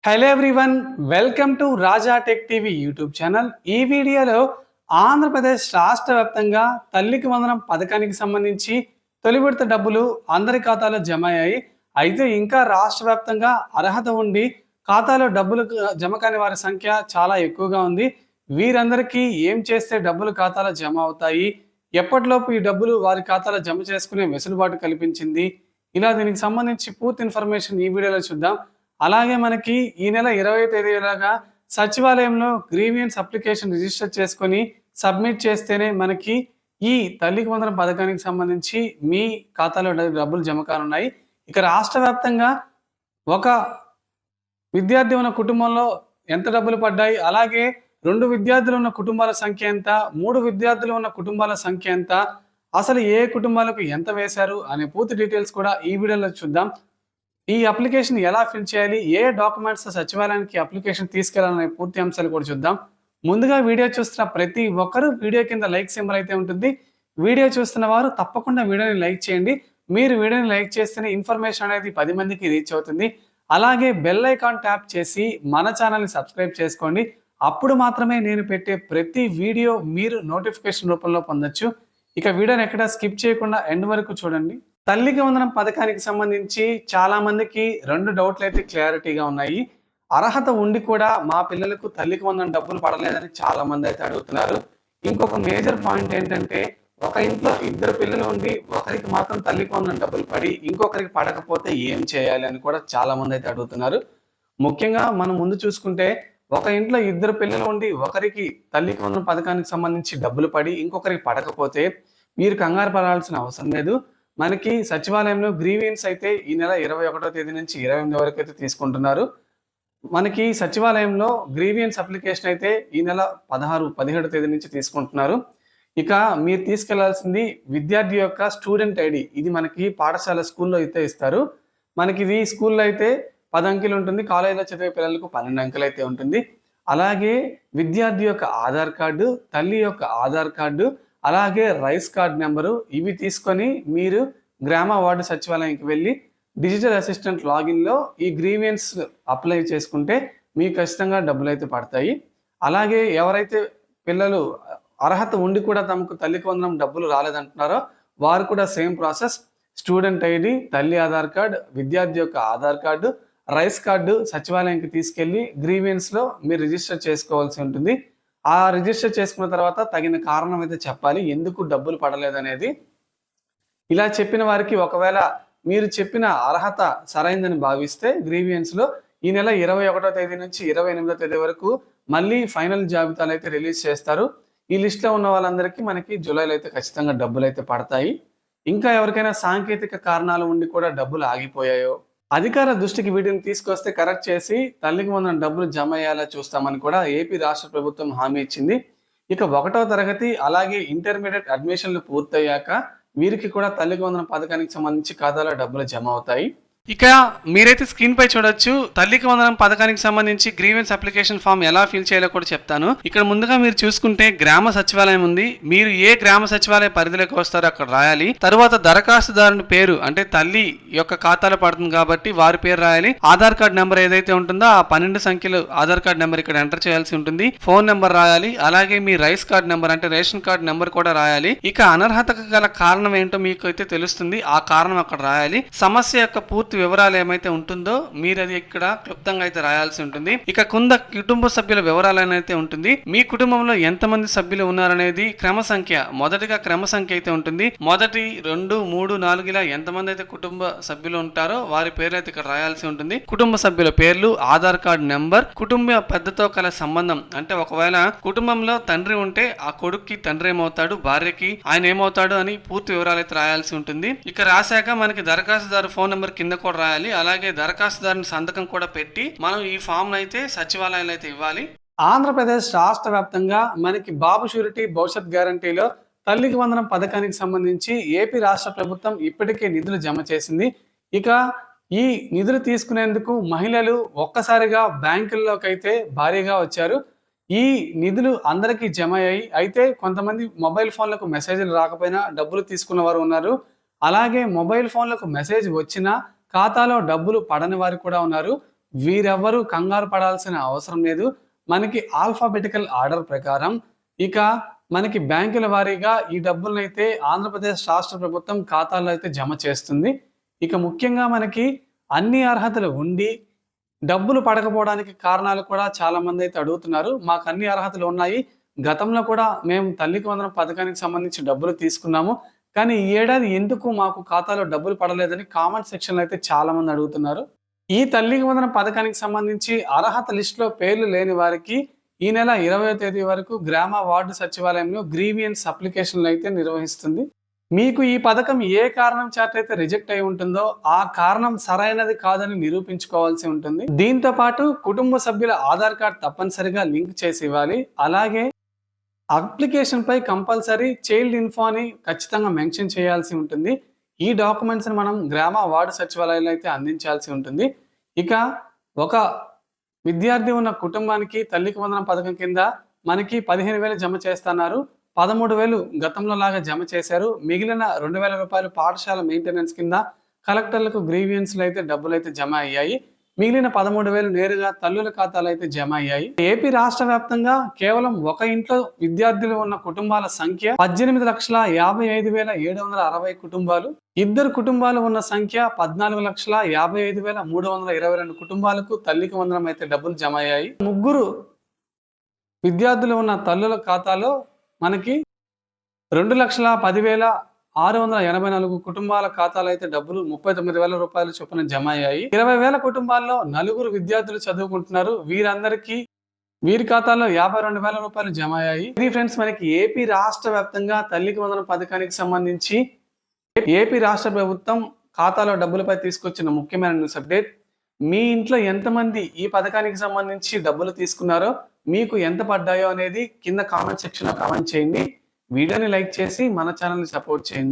Hello everyone, welcome to Raja tech TV YouTube channel. ఈ వీడియోలో ఆంధ్రప్రదేశ్ రాష్ట్ర వ్యాప్తంగా తల్లికి వందనం పథకానికి సంబంధించి తొలి విడత డబ్బులు అందరి ఖాతాలో జమ అయ్యాయి. అయితే ఇంకా రాష్ట్ర వ్యాప్తంగా అర్హత ఉండి ఖాతాలో డబ్బులు జమ కాని వారి సంఖ్య చాలా ఎక్కువగా ఉంది. వీరందరికీ ఏం చేస్తే డబ్బులు ఖాతాలో జమ అవుతాయి, ఎప్పటిలోపు ఈ డబ్బులు వారి ఖాతాలో జమ చేసుకునే వెసులుబాటు కల్పించింది, ఇలా దీనికి సంబంధించి పూర్తి ఇన్ఫర్మేషన్ ఈ వీడియోలో చూద్దాం. అలాగే మనకి ఈ నెల 20వ తేదీలాగా సచివాలయంలో గ్రీవియన్స్ అప్లికేషన్ రిజిస్టర్ చేసుకొని సబ్మిట్ చేస్తేనే మనకి ఈ తల్లికి వందనం పథకానికి సంబంధించి మీ ఖాతాలో డబ్బులు జమ కానున్నాయి. ఇక రాష్ట్ర వ్యాప్తంగా ఒక విద్యార్థి ఉన్న కుటుంబంలో ఎంత డబ్బులు పడ్డాయి, అలాగే 2 విద్యార్థులు ఉన్న కుటుంబాల సంఖ్య ఎంత, 3 విద్యార్థులు ఉన్న కుటుంబాల సంఖ్య ఎంత, అసలు ఏ కుటుంబాలకు ఎంత వేశారు అనే పూర్తి డీటెయిల్స్ కూడా ఈ వీడియోలో చూద్దాం. ఈ అప్లికేషన్ ఎలా ఫిల్ చేయాలి, ఏ డాక్యుమెంట్స్ సచివాలయానికి అప్లికేషన్ తీసుకెళ్లాలనే పూర్తి అంశాలు కూడా చూద్దాం. ముందుగా వీడియో చూస్తున్న ప్రతి ఒక్కరు వీడియో కింద లైక్ సింబల్ అయితే ఉంటుంది. వీడియో చూస్తున్న వారు తప్పకుండా వీడియోని లైక్ చేయండి. మీరు వీడియోని లైక్ చేస్తేనే ఇన్ఫర్మేషన్ అనేది 10 మందికి రీచ్ అవుతుంది. అలాగే బెల్ ఐకాన్ ట్యాప్ చేసి మన ఛానల్ని సబ్స్క్రైబ్ చేసుకోండి. అప్పుడు మాత్రమే నేను పెట్టే ప్రతి వీడియో మీరు నోటిఫికేషన్ రూపంలో పొందొచ్చు. ఇక వీడియోని ఎక్కడ స్కిప్ చేయకుండా ఎండ్ వరకు చూడండి. తల్లికి వందనం పథకానికి సంబంధించి చాలా మందికి 2 డౌట్లు అయితే క్లారిటీగా ఉన్నాయి. అర్హత ఉండి కూడా మా పిల్లలకు తల్లికి వందనం డబ్బులు పడలేదని చాలా మంది అయితే అడుగుతున్నారు. ఇంకొక మేజర్ పాయింట్ ఏంటంటే, ఒక ఇంట్లో 2 పిల్లలు ఉండి ఒకరికి మాత్రం తల్లికి వందనం డబ్బులు పడి ఇంకొకరికి పడకపోతే ఏం చేయాలి అని కూడా చాలా మంది అయితే అడుగుతున్నారు. ముఖ్యంగా మనం ముందు చూసుకుంటే, ఒక ఇంట్లో 2 పిల్లలు ఉండి ఒకరికి తల్లికి వందనం పథకానికి సంబంధించి డబ్బులు పడి ఇంకొకరికి పడకపోతే మీరు కంగారు పడాల్సిన అవసరం లేదు. మనకి సచివాలయంలో గ్రీవియన్స్ అయితే ఈ నెల 21వ తేదీ నుంచి 28 వరకు అయితే తీసుకుంటున్నారు. మనకి సచివాలయంలో గ్రీవియన్స్ అప్లికేషన్ అయితే ఈ నెల 16, 17 తేదీ నుంచి తీసుకుంటున్నారు. ఇక మీరు తీసుకెళ్లాల్సింది విద్యార్థి యొక్క స్టూడెంట్ ఐడి. ఇది మనకి పాఠశాల స్కూల్లో అయితే ఇస్తారు. మనకి ఇది స్కూల్లో అయితే 10 అంకెలు ఉంటుంది, కాలేజీలో చదివే పిల్లలకు 12 అంకెలు అయితే ఉంటుంది. అలాగే విద్యార్థి యొక్క ఆధార్ కార్డు, తల్లి యొక్క ఆధార్ కార్డు, అలాగే రైస్ కార్డ్ నెంబరు, ఇవి తీసుకొని మీరు గ్రామ వార్డు సచివాలయానికి వెళ్ళి డిజిటల్ అసిస్టెంట్ లాగిన్లో ఈ గ్రీవియన్స్ అప్లై చేసుకుంటే మీకు ఖచ్చితంగా డబ్బులు అయితే పడతాయి. అలాగే ఎవరైతే పిల్లలు అర్హత ఉండి కూడా తమకు తల్లికి వందనం డబ్బులు రాలేదంటున్నారో వారు కూడా సేమ్ ప్రాసెస్. స్టూడెంట్ ఐడి, తల్లి ఆధార్ కార్డు, విద్యార్థి యొక్క ఆధార్ కార్డు, రైస్ కార్డు సచివాలయానికి తీసుకెళ్ళి గ్రీవియన్స్లో మీరు రిజిస్టర్ చేసుకోవాల్సి ఉంటుంది. ఆ రిజిస్టర్ చేసుకున్న తర్వాత తగిన కారణం అయితే చెప్పాలి, ఎందుకు డబ్బులు పడలేదనేది. ఇలా చెప్పిన వారికి ఒకవేళ మీరు చెప్పిన అర్హత సరైందని భావిస్తే గ్రీవియన్స్లో ఈ నెల 21వ తేదీ నుంచి 28వ తేదీ వరకు మళ్ళీ ఫైనల్ జాబితాలు అయితే రిలీజ్ చేస్తారు. ఈ లిస్ట్లో ఉన్న వాళ్ళందరికీ మనకి జూలైలో అయితే ఖచ్చితంగా డబ్బులు అయితే పడతాయి. ఇంకా ఎవరికైనా సాంకేతిక కారణాలు ఉండి కూడా డబ్బులు ఆగిపోయాయో అధికార దృష్టికి వీటిని తీసుకొస్తే కరెక్ట్ చేసి తల్లికి వందనం డబ్బులు జమ అయ్యేలా చూస్తామని కూడా ఏపీ రాష్ట్ర ప్రభుత్వం హామీ ఇచ్చింది. ఇక 1వ తరగతి అలాగే ఇంటర్మీడియట్ అడ్మిషన్లు పూర్తయ్యాక వీరికి కూడా తల్లికి వందనం పథకానికి సంబంధించి ఖాతాలో డబ్బులు జమ అవుతాయి. ఇక మీరైతే స్క్రీన్ పై చూడొచ్చు, తల్లికి వందనం పథకానికి సంబంధించి గ్రీవెన్స్ అప్లికేషన్ ఫామ్ ఎలా ఫిల్ చేయాలో కూడా చెప్తాను. ఇక్కడ ముందుగా మీరు చూసుకుంటే గ్రామ సచివాలయం ఉంది. మీరు ఏ గ్రామ సచివాలయ పరిధిలోకి వస్తారో అక్కడ రాయాలి. తర్వాత దరఖాస్తుదారుని పేరు, అంటే తల్లి యొక్క ఖాతాలో పడుతుంది కాబట్టి వారి పేరు రాయాలి. ఆధార్ కార్డ్ నెంబర్ ఏదైతే ఉంటుందో ఆ 12 సంఖ్యలు ఆధార్ కార్డ్ నెంబర్ ఇక్కడ ఎంటర్ చేయాల్సి ఉంటుంది. ఫోన్ నెంబర్ రాయాలి. అలాగే మీ రైస్ కార్డ్ నెంబర్ అంటే రేషన్ కార్డ్ నెంబర్ కూడా రాయాలి. ఇక అనర్హతకు గల కారణం ఏంటో మీకు అయితే తెలుస్తుంది, ఆ కారణం అక్కడ రాయాలి. సమస్య యొక్క పూర్తి వివరాలు ఏమైతే ఉంటుందో మీరు అది ఇక్కడ క్లుప్తంగా అయితే రాయాల్సి ఉంటుంది. ఇక కింద కుటుంబ సభ్యుల వివరాలు అయితే ఉంటుంది. మీ కుటుంబంలో ఎంతమంది సభ్యులు ఉన్నారనేది క్రమ సంఖ్య, మొదటిగా క్రమ సంఖ్య అయితే ఉంటుంది. మొదటి 2, 3, 4 ఇలా ఎంతమంది అయితే కుటుంబ సభ్యులు ఉంటారో వారి పేర్లు అయితే ఇక్కడ రాయాల్సి ఉంటుంది. కుటుంబ సభ్యుల పేర్లు, ఆధార్ కార్డు నెంబర్, కుటుంబ పెద్దతో కల సంబంధం, అంటే ఒకవేళ కుటుంబంలో తండ్రి ఉంటే ఆ కొడుక్కి తండ్రి ఏమవుతాడు, భార్యకి ఆయన ఏమవుతాడు అని పూర్తి వివరాలు అయితే రాయాల్సి ఉంటుంది. ఇక రాశాక మనకి దరఖాస్తుదారు ఫోన్ నెంబర్ కింద కూడా రాయాలి. అలాగే దరఖాస్తుదారుని సంతకం కూడా పెట్టి మనం ఈ ఫామ్ అయితే సచివాలయంలో అయితే ఇవ్వాలి. ఆంధ్రప్రదేశ్ రాష్ట్ర వ్యాప్తంగా మనకి బాబు షూరిటీ భవిష్యత్ గ్యారంటీలో తల్లికి వందనం పథకానికి సంబంధించి ఏపీ రాష్ట్ర ప్రభుత్వం ఇప్పటికే నిధులు జమ చేసింది. ఇక ఈ నిధులు తీసుకునేందుకు మహిళలు ఒక్కసారిగా బ్యాంకుల్లోకి అయితే భారీగా వచ్చారు. ఈ నిధులు అందరికీ జమ అయ్యాయి. అయితే కొంతమంది మొబైల్ ఫోన్లకు మెసేజ్లు రాకపోయినా డబ్బులు తీసుకున్న వారు ఉన్నారు. అలాగే మొబైల్ ఫోన్లకు మెసేజ్ వచ్చినా ఖాతాలో డబ్బులు పడని వారు కూడా ఉన్నారు. వీరెవ్వరూ కంగారు పడాల్సిన అవసరం లేదు. మనకి ఆల్ఫాబెటికల్ ఆర్డర్ ప్రకారం ఇక మనకి బ్యాంకుల వారీగా ఈ డబ్బులనైతే ఆంధ్రప్రదేశ్ రాష్ట్ర ప్రభుత్వం ఖాతాల్లో అయితే జమ చేస్తుంది. ఇక ముఖ్యంగా మనకి అన్ని అర్హతలు ఉండి డబ్బులు పడకపోవడానికి కారణాలు కూడా చాలామంది అయితే అడుగుతున్నారు. మాకు అన్ని అర్హతలు ఉన్నాయి. గతంలో కూడా మేము తల్లికి వందనం పథకానికి సంబంధించి డబ్బులు తీసుకున్నాము. కానీ ఈ ఏడాది ఎందుకు మాకు ఖాతాలో డబ్బులు పడలేదని కామెంట్ సెక్షన్‌లో అయితే చాలామంది అడుగుతున్నారు. ఈ తల్లికి వందనం పథకానికి సంబంధించి అర్హత లిస్ట్‌లో పేర్లు లేని వారికి ఈ నెల 20వ తేదీ వరకు గ్రామ వార్డు సచివాలయంలో గ్రీవియన్స్ అప్లికేషన్‌లు అయితే నిర్వహిస్తుంది. మీకు ఈ పథకం ఏ కారణం చేతైతే రిజెక్ట్ అయి ఉంటుందో ఆ కారణం సరైనది కాదని నిరూపించుకోవాల్సి ఉంటుంది. దీంతో పాటు కుటుంబ సభ్యుల ఆధార్ కార్డ్ తప్పనిసరిగా లింక్ చేసి ఇవ్వాలి. అలాగే అప్లికేషన్ పై కంపల్సరీ చైల్డ్ ఇన్ఫో అని ఖచ్చితంగా మెన్షన్ చేయాల్సి ఉంటుంది. ఈ డాక్యుమెంట్స్ ని మనం గ్రామ వార్డు సచివాలయాల్లో అయితే అందించాల్సి ఉంటుంది. ఇక ఒక విద్యార్థి ఉన్న కుటుంబానికి తల్లికి వందనం పథకం కింద మనకి 15,000 జమ చేస్తున్నారు. 13,000 గతంలో లాగా జమ చేశారు. మిగిలిన 2,000 రూపాయలు పాఠశాల మెయింటెనెన్స్ కింద కలెక్టర్లకు గ్రీవియన్స్‌లో అయితే డబ్బులైతే జమ అయ్యాయి. మిగిలిన 13,000 నేరుగా తల్లుల ఖాతాలో అయితే జమ అయ్యాయి. ఏపీ రాష్ట్ర వ్యాప్తంగా కేవలం ఒక ఇంట్లో విద్యార్థులు ఉన్న కుటుంబాల సంఖ్య 18,55,760 కుటుంబాలు. ఇద్దరు కుటుంబాలు ఉన్న సంఖ్య 14,55,322 కుటుంబాలకు తల్లికి వందనం అయితే డబ్బులు జమ అయ్యాయి. ముగ్గురు విద్యార్థులు ఉన్న తల్లుల ఖాతాలో మనకి 2,10,684 కుటుంబాల ఖాతాలో అయితే డబ్బులు 39,000 రూపాయలు చొప్పున జమ అయ్యాయి. 20,000 కుటుంబాల్లో నలుగురు విద్యార్థులు చదువుకుంటున్నారు. వీరి ఖాతాలో 52,000 రూపాయలు జమ అయ్యాయి. ఇది ఫ్రెండ్స్ మనకి ఏపీ రాష్ట్ర వ్యాప్తంగా తల్లికి వందనం పథకానికి సంబంధించి ఏపీ రాష్ట్ర ప్రభుత్వం ఖాతాలో డబ్బులపై తీసుకొచ్చిన ముఖ్యమైన న్యూస్ అప్డేట్. మీ ఇంట్లో ఎంతమంది ఈ పథకానికి సంబంధించి డబ్బులు తీసుకున్నారో, మీకు ఎంత పడ్డాయో అనేది కింద కామెంట్ సెక్షన్‌లో కామెంట్ చేయండి. వీడియోని లైక్ చేసి మన ఛానల్‌ని సపోర్ట్ చేయండి.